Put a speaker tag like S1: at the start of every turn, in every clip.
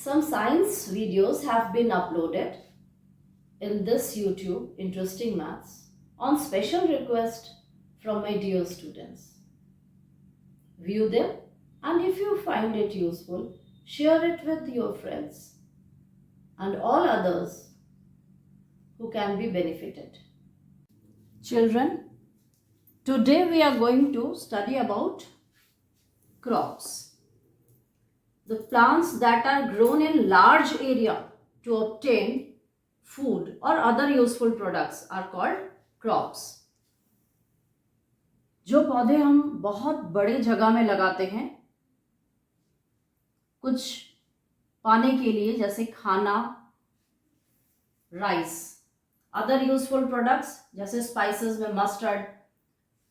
S1: Some science videos have been uploaded in this YouTube Interesting Maths on special request from my dear students. View them, and if you find it useful, share it with your friends and all others who can be benefited. Children, today we are going to study about crops. The plants that are grown in large area to obtain food or other useful products are called crops. जो पौधे हम बहुत बड़े जगह में लगाते हैं कुछ पाने के लिए, जैसे खाना, राइस, अदर यूजफुल प्रोडक्ट्स जैसे स्पाइसेस में मस्टर्ड,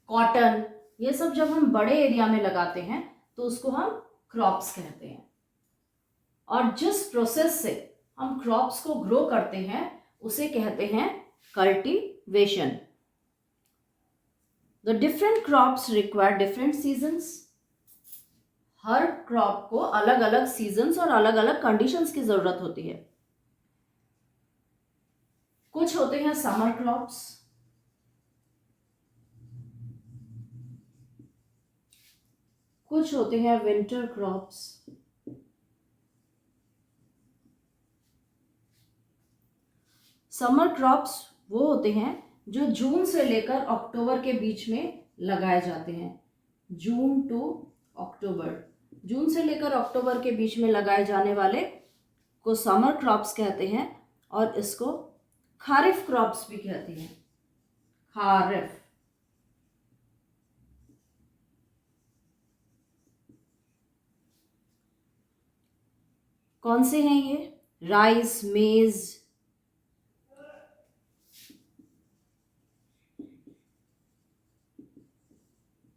S1: कॉटन, ये सब जब हम बड़े एरिया में लगाते हैं तो उसको हम क्रॉप्स कहते हैं. और जिस प्रोसेस से हम क्रॉप्स को ग्रो करते हैं उसे कहते हैं cultivation. The different crops require different seasons. Her crop को अलग अलग सीजन्स और अलग अलग कंडीशंस की जरूरत होती है. कुछ होते हैं समर क्रॉप्स, कुछ होते हैं विंटर क्रॉप्स, समर क्रॉप्स वो होते हैं जो जून से लेकर अक्टूबर के बीच में लगाए जाते हैं. जून टू अक्टूबर, जून से लेकर अक्टूबर के बीच में लगाए जाने वाले को समर क्रॉप्स कहते हैं. और इसको खारिफ क्रॉप्स भी कहते हैं. खारिफ. कौन से हैं ये? राइस, मेज,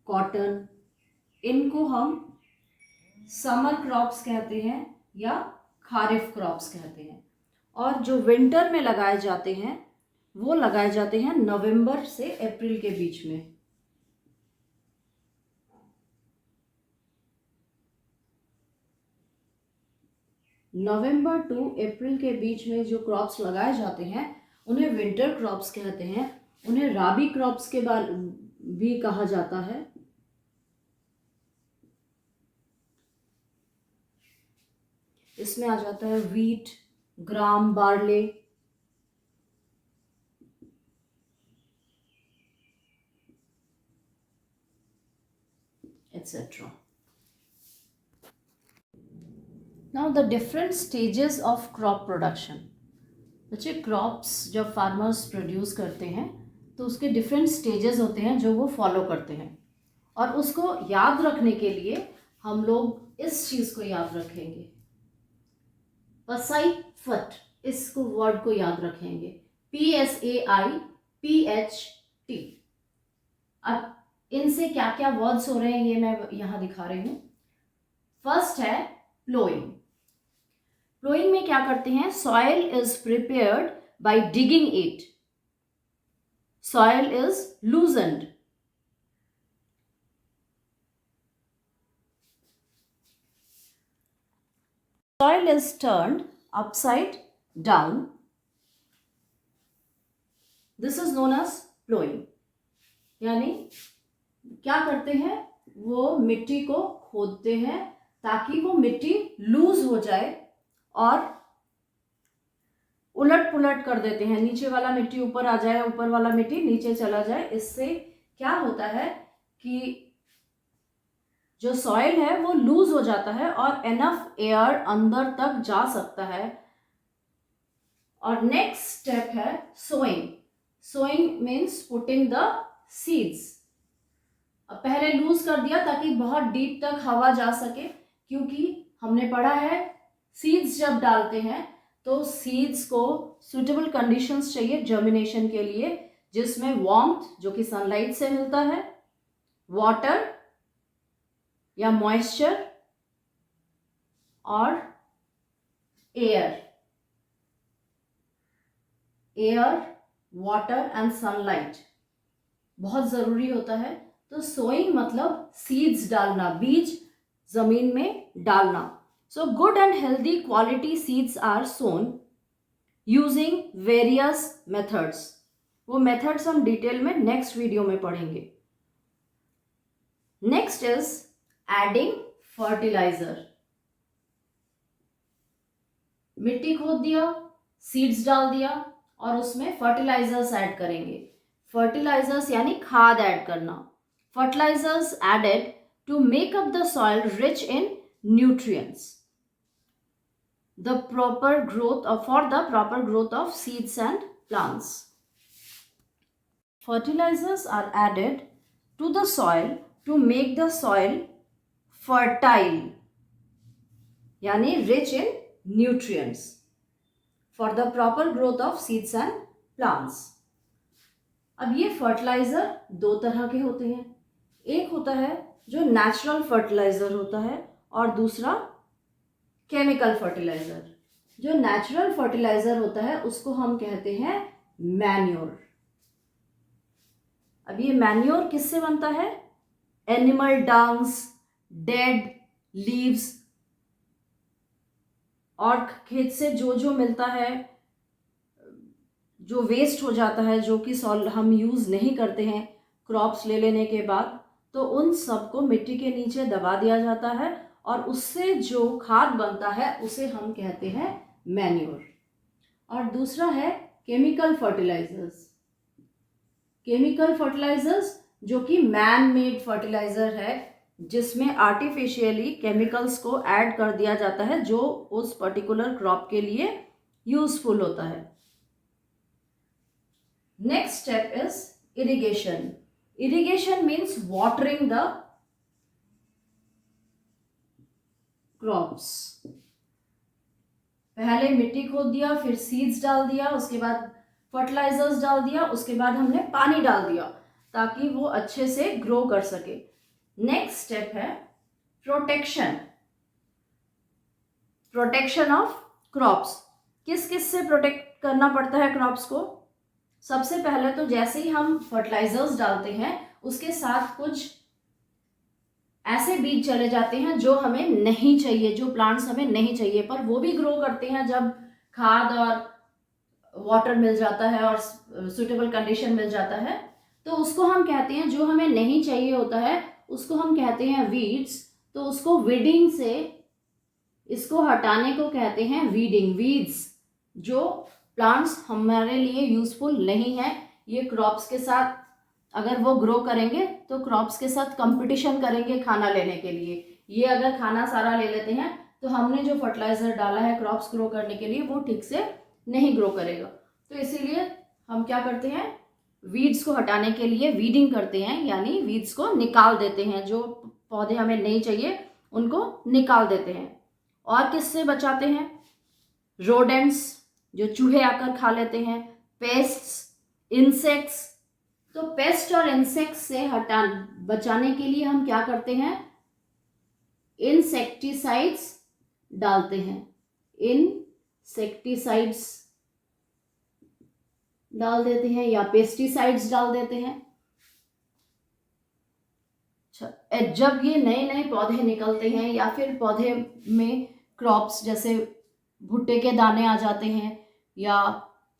S1: कॉटन, इनको हम समर क्रॉप्स कहते हैं या खारिफ क्रॉप्स कहते हैं. और जो विंटर में लगाए जाते हैं वो लगाए जाते हैं नवंबर से अप्रैल के बीच में. नवंबर टू अप्रैल के बीच में जो क्रॉप्स लगाए जाते हैं उन्हें विंटर क्रॉप्स कहते हैं. उन्हें राबी क्रॉप्स के बारे भी कहा जाता है. इसमें आ जाता है wheat, gram, barley, etc. Now the different stages of crop production. बच्चे, क्रॉप्स जब फार्मर्स प्रोड्यूस करते हैं तो उसके डिफरेंट स्टेजेस होते हैं जो वो फॉलो करते हैं. और उसको याद रखने के लिए हम लोग इस चीज़ को याद रखेंगे. पसाई फट, इसको वर्ड को याद रखेंगे. PSAIPHT. अब इनसे क्या क्या वर्ड्स हो रहे हैं ये मैं यहाँ दिखा रही हूँ. फर्स्ट है प्लोइंग. प्लोइंग में क्या करते हैं? Soil is prepared by digging it. Soil is loosened. Soil is turned upside down. This is known as plowing. यानी क्या करते हैं? वो मिट्टी को खोदते हैं ताकि वो मिट्टी लूज हो जाए और उलट पुलट कर देते हैं. नीचे वाला मिट्टी ऊपर आ जाए, ऊपर वाला मिट्टी नीचे चला जाए. इससे क्या होता है कि जो सॉइल है वो लूज हो जाता है और एनफ एयर अंदर तक जा सकता है. और नेक्स्ट स्टेप है sowing. Sowing means putting the seeds. अब पहले लूज कर दिया ताकि बहुत डीप तक हवा जा सके, क्योंकि हमने पढ़ा है सीड्स जब डालते हैं तो सीड्स को सुटेबल कंडीशंस चाहिए जर्मिनेशन के लिए, जिसमें वार्मथ जो कि सनलाइट से मिलता है, वाटर या मॉइस्चर और air. Air, water and sunlight बहुत ज़रूरी होता है. तो सोइंग मतलब सीड्स डालना, बीज जमीन में डालना. So good and healthy quality seeds are sown using various methods. वो methods हम डिटेल में नेक्स्ट वीडियो में पढ़ेंगे. Next is adding fertiliser. मिट्टी खोद दिया, सीड्स डाल दिया और उसमें फर्टिलाइजर्स ऐड करेंगे. फर्टिलाइजर्स यानी खाद ऐड करना. Fertilisers added to make up the soil rich in nutrients. The proper growth for the proper growth of seeds and plants. Fertilizers are added to the soil to make the soil fertile, यानी rich in nutrients for the proper growth of seeds and plants. अब ये fertiliser दो तरह के होते हैं. एक होता है जो नेचुरल फर्टिलाइजर होता है और दूसरा केमिकल फर्टिलाइजर. जो नेचुरल फर्टिलाइजर होता है उसको हम कहते हैं मैन्योर. अब ये मैन्योर किससे बनता है? एनिमल डंग्स, डेड लीव्स और खेत से जो जो मिलता है, जो वेस्ट हो जाता है, जो कि हम यूज़ नहीं करते हैं क्रॉप्स ले लेने के बाद, तो उन सबको मिट्टी के नीचे दबा दिया जाता है और उससे जो खाद बनता है उसे हम कहते हैं मैन्योर. और दूसरा है केमिकल फर्टिलाइजर्स. केमिकल फर्टिलाइजर्स जो कि मैन मेड फर्टिलाइजर है, जिसमें आर्टिफिशियली केमिकल्स को ऐड कर दिया जाता है जो उस पर्टिकुलर क्रॉप के लिए यूजफुल होता है. Next step is irrigation. Irrigation means watering the crops. पहले मिट्टी खोद दिया, फिर सीड्स डाल दिया, उसके बाद फर्टिलाइजर्स डाल दिया, उसके बाद हमने पानी डाल दिया ताकि वो अच्छे से ग्रो कर सके. नेक्स्ट स्टेप है प्रोटेक्शन. Protection of crops. किस किस से प्रोटेक्ट करना पड़ता है क्रॉप्स को? सबसे पहले तो जैसे ही हम फर्टिलाइजर्स डालते हैं उसके साथ कुछ ऐसे बीज चले जाते हैं जो हमें नहीं चाहिए, जो प्लांट्स हमें नहीं चाहिए, पर वो भी ग्रो करते हैं जब खाद और वाटर मिल जाता है और सुटेबल कंडीशन मिल जाता है. तो उसको हम कहते हैं, जो हमें नहीं चाहिए होता है उसको हम कहते हैं वीड्स. तो उसको वीडिंग से, इसको हटाने को कहते हैं वीडिंग. वीड्स जो प्लांट्स हमारे लिए यूजफुल नहीं है, ये क्रॉप्स के साथ अगर वो ग्रो करेंगे तो क्रॉप्स के साथ कंपटीशन करेंगे खाना लेने के लिए. ये अगर खाना सारा ले लेते हैं तो हमने जो फर्टिलाइजर डाला है क्रॉप्स ग्रो करने के लिए वो ठीक से नहीं ग्रो करेगा. तो इसीलिए हम क्या करते हैं, वीड्स को हटाने के लिए वीडिंग करते हैं, यानी वीड्स को निकाल देते हैं. जो पौधे हमें नहीं चाहिए उनको निकाल देते हैं. और किससे बचाते हैं? रोडेंट्स, जो चूहे आकर खा लेते हैं. Pests, insects. तो पेस्ट और इंसेक्ट्स से बचाने के लिए हम क्या करते हैं? इंसेक्टिसाइड्स डालते हैं. इंसेक्टिसाइड्स डाल देते हैं या पेस्टिसाइड्स डाल देते हैं. जब ये नए नए पौधे निकलते हैं या फिर पौधे में क्रॉप्स जैसे भुट्टे के दाने आ जाते हैं या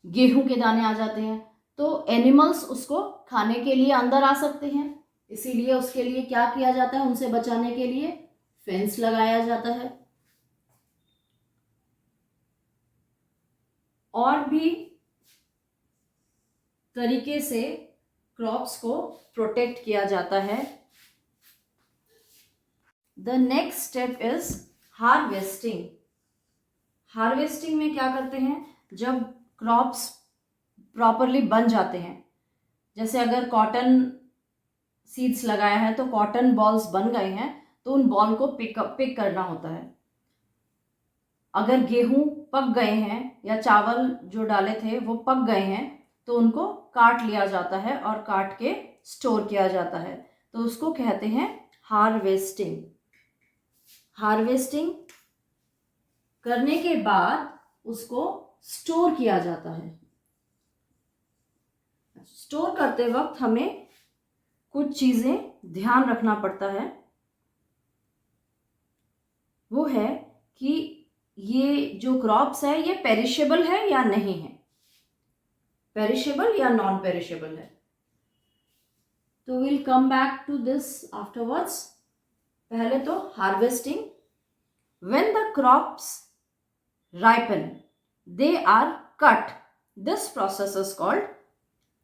S1: गेहूं के दाने आ जाते हैं, तो एनिमल्स उसको खाने के लिए अंदर आ सकते हैं. इसीलिए उसके लिए क्या किया जाता है? उनसे बचाने के लिए फेंस लगाया जाता है. और भी तरीके से क्रॉप्स को प्रोटेक्ट किया जाता है. The next step is harvesting. Harvesting में क्या करते हैं? जब क्रॉप्स प्रॉपरली बन जाते हैं, जैसे अगर कॉटन सीड्स लगाया है तो कॉटन बॉल्स बन गए हैं तो उन बॉल को पिक करना होता है. अगर गेहूं पक गए हैं या चावल जो डाले थे वो पक गए हैं तो उनको काट लिया जाता है और काट के स्टोर किया जाता है. तो उसको कहते हैं हार्वेस्टिंग. हार्वेस्टिंग करने के बाद उसको स्टोर किया जाता है. स्टोर करते वक्त हमें कुछ चीज़ें ध्यान रखना पड़ता है. वो है कि ये जो क्रॉप्स है ये पेरिशेबल है या नहीं है, पेरिशेबल या नॉन पेरिशेबल है। तो will come back to this afterwards. पहले तो harvesting, when the crops ripen they are cut, this process is called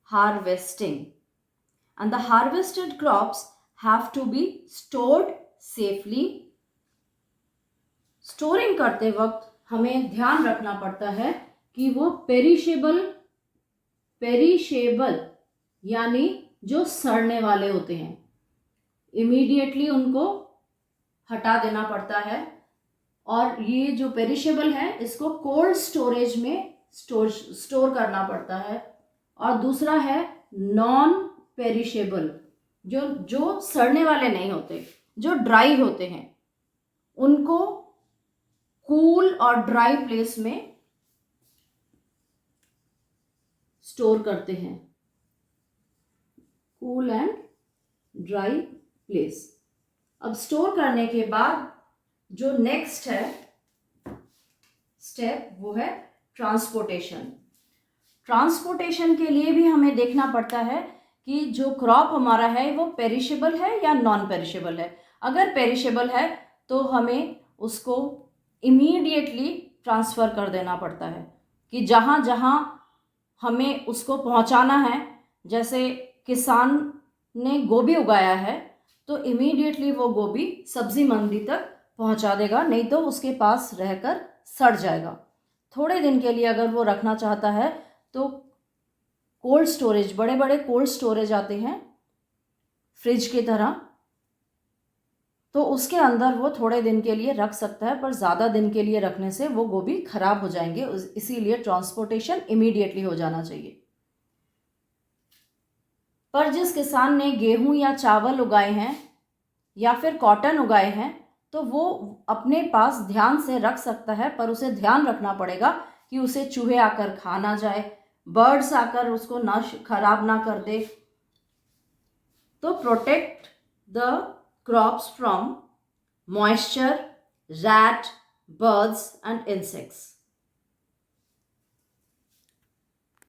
S1: harvesting, and the harvested crops have to be stored safely। Storing करते वक्त हमें ध्यान रखना पड़ता है कि वो पेरिशेबल यानी जो सड़ने वाले होते हैं, इमीडिएटली उनको हटा देना पड़ता है। और ये जो पेरिशेबल है इसको कोल्ड स्टोरेज में स्टोर करना पड़ता है। और दूसरा है नॉन पेरिशेबल, जो सड़ने वाले नहीं होते, जो ड्राई होते हैं, उनको कूल और ड्राई प्लेस में स्टोर करते हैं, कूल एंड ड्राई प्लेस। अब स्टोर करने के बाद जो नेक्स्ट है स्टेप वो है ट्रांसपोर्टेशन। ट्रांसपोर्टेशन के लिए भी हमें देखना पड़ता है कि जो क्रॉप हमारा है वो पेरिशेबल है या नॉन पेरिशेबल है। अगर पेरिशेबल है तो हमें उसको इमीडिएटली ट्रांसफ़र कर देना पड़ता है कि जहाँ जहाँ हमें उसको पहुँचाना है। जैसे किसान ने गोभी उगाया है तो इमीडिएटली वो गोभी सब्ज़ी मंडी तक पहुंचा देगा, नहीं तो उसके पास रहकर सड़ जाएगा। थोड़े दिन के लिए अगर वो रखना चाहता है तो कोल्ड स्टोरेज, बड़े बड़े कोल्ड स्टोरेज आते हैं फ्रिज की तरह, तो उसके अंदर वो थोड़े दिन के लिए रख सकता है, पर ज़्यादा दिन के लिए रखने से वो गोभी खराब हो जाएंगे। इसीलिए ट्रांसपोर्टेशन इमीडिएटली हो जाना चाहिए। पर जिस किसान ने गेहूं या चावल उगाए हैं या फिर कॉटन उगाए हैं तो वो अपने पास ध्यान से रख सकता है, पर उसे ध्यान रखना पड़ेगा कि उसे चूहे आकर खा ना जाए, बर्ड्स आकर उसको ना खराब ना कर दे। तो protect the crops from moisture, rat, birds and insects.